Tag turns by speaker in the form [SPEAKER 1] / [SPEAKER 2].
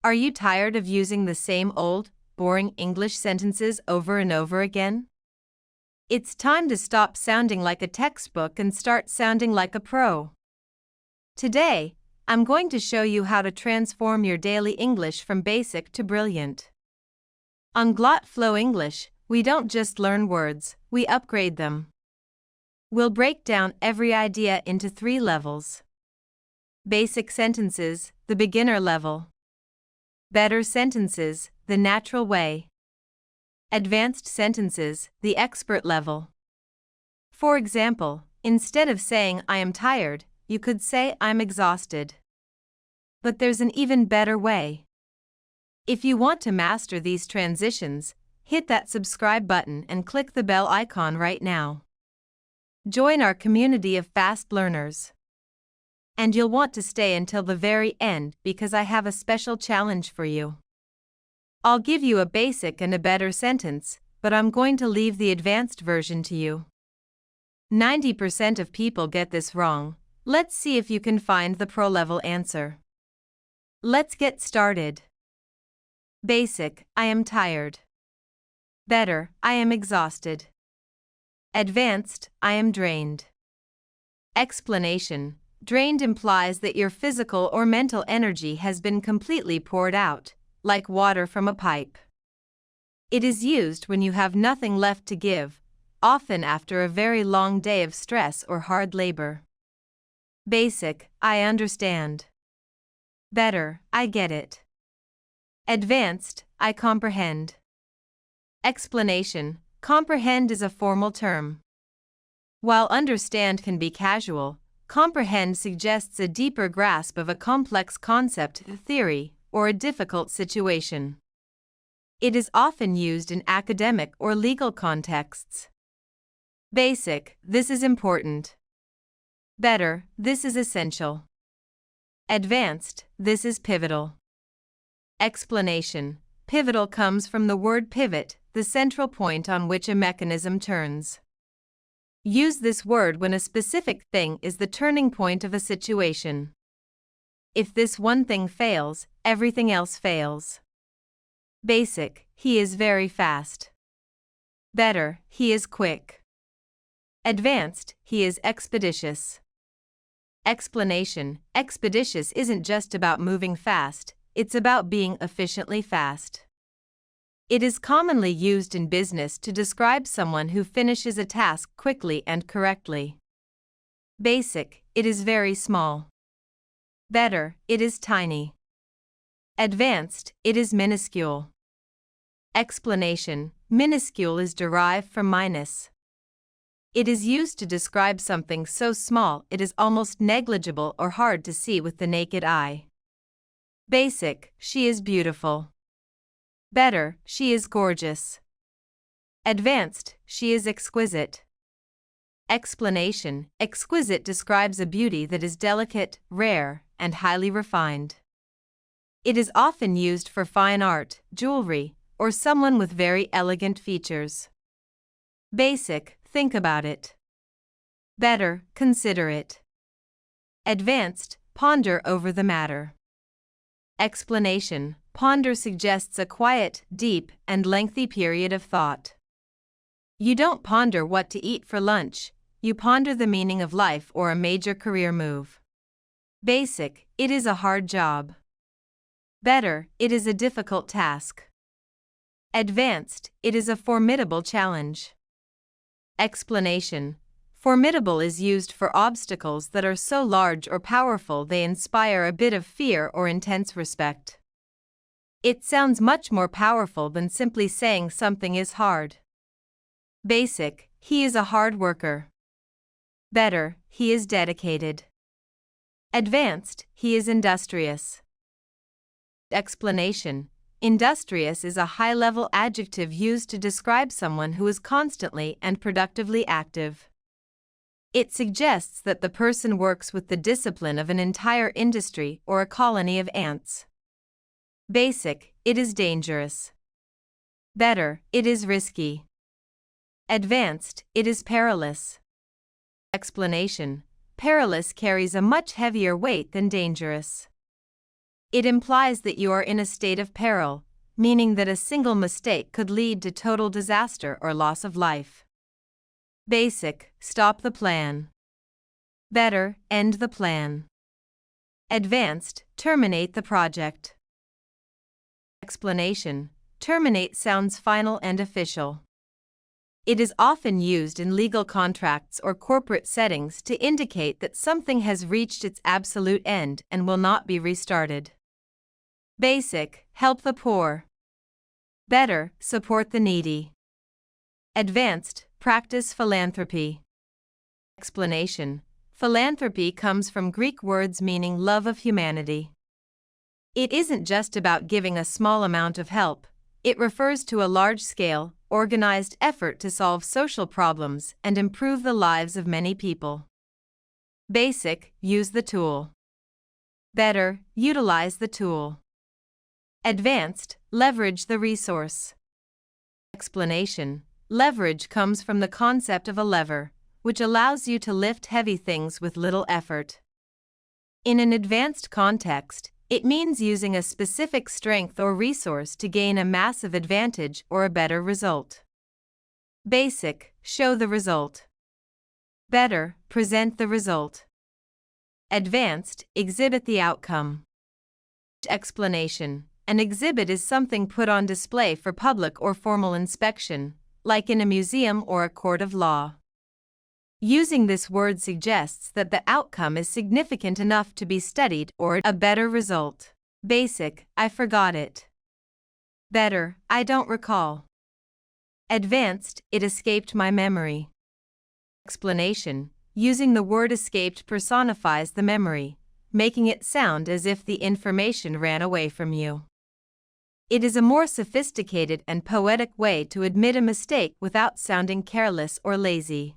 [SPEAKER 1] Are you tired of using the same old, boring English sentences over and over again? It's time to stop sounding like a textbook and start sounding like a pro. Today, I'm going to show you how to transform your daily English from basic to brilliant. On Glot Flow English, we don't just learn words, we upgrade them. We'll break down every idea into 3 levels. Basic sentences, the beginner level. Better sentences, the natural way. Advanced sentences, the expert level. For example, instead of saying I am tired, you could say I'm exhausted. But there's an even better way. If you want to master these transitions, hit that subscribe button and click the bell icon right now. Join our community of fast learners. And you'll want to stay until the very end because I have a special challenge for you. I'll give you a basic and a better sentence, but I'm going to leave the advanced version to you. 90% of people get this wrong. Let's see if you can find the pro-level answer. Let's get started. Basic, I am tired. Better, I am exhausted. Advanced, I am drained. Explanation. Drained implies that your physical or mental energy has been completely poured out, like water from a pipe. It is used when you have nothing left to give, often after a very long day of stress or hard labor. Basic, I understand. Better, I get it. Advanced, I comprehend. Explanation. Comprehend is a formal term. While understand can be casual, comprehend suggests a deeper grasp of a complex concept, theory, or a difficult situation. It is often used in academic or legal contexts. Basic, this is important. Better, this is essential. Advanced, this is pivotal. Explanation. Pivotal comes from the word pivot, the central point on which a mechanism turns. Use this word when a specific thing is the turning point of a situation. If this one thing fails, everything else fails. Basic, he is very fast. Better, he is quick. Advanced, he is expeditious. Explanation. Expeditious isn't just about moving fast, it's about being efficiently fast. It is commonly used in business to describe someone who finishes a task quickly and correctly. Basic, it is very small. Better, it is tiny. Advanced, it is minuscule. Explanation. Minuscule is derived from minus. It is used to describe something so small it is almost negligible or hard to see with the naked eye. Basic, she is beautiful. Better, she is gorgeous. Advanced, she is exquisite. Explanation. Exquisite describes a beauty that is delicate, rare, and highly refined. It is often used for fine art, jewelry, or someone with very elegant features. Basic, think about it. Better, consider it. Advanced, ponder over the matter. Explanation. Ponder suggests a quiet, deep, and lengthy period of thought. You don't ponder what to eat for lunch, you ponder the meaning of life or a major career move. Basic, it is a hard job. Better, it is a difficult task. Advanced, it is a formidable challenge. Explanation. Formidable is used for obstacles that are so large or powerful they inspire a bit of fear or intense respect. It sounds much more powerful than simply saying something is hard. Basic, he is a hard worker. Better, he is dedicated. Advanced, he is industrious. Explanation. Industrious is a high-level adjective used to describe someone who is constantly and productively active. It suggests that the person works with the discipline of an entire industry or a colony of ants. Basic, it is dangerous. Better, it is risky. Advanced, it is perilous. Explanation. Perilous carries a much heavier weight than dangerous. It implies that you are in a state of peril, meaning that a single mistake could lead to total disaster or loss of life. Basic, stop the plan. Better, end the plan. Advanced, terminate the project. Explanation: terminate sounds final and official. It is often used in legal contracts or corporate settings to indicate that something has reached its absolute end and will not be restarted. Basic, help the poor. Better, support the needy. Advanced, practice philanthropy. Explanation: philanthropy comes from Greek words meaning love of humanity. It isn't just about giving a small amount of help, it refers to a large-scale, organized effort to solve social problems and improve the lives of many people. Basic, use the tool. Better, utilize the tool. Advanced, leverage the resource. Explanation: leverage comes from the concept of a lever, which allows you to lift heavy things with little effort. In an advanced context, it means using a specific strength or resource to gain a massive advantage or a better result. Basic, show the result. Better, present the result. Advanced, exhibit the outcome. Explanation: an exhibit is something put on display for public or formal inspection, like in a museum or a court of law. Using this word suggests that the outcome is significant enough to be studied or a better result. Basic, I forgot it. Better, I don't recall. Advanced, it escaped my memory. Explanation: using the word escaped personifies the memory, making it sound as if the information ran away from you. It is a more sophisticated and poetic way to admit a mistake without sounding careless or lazy.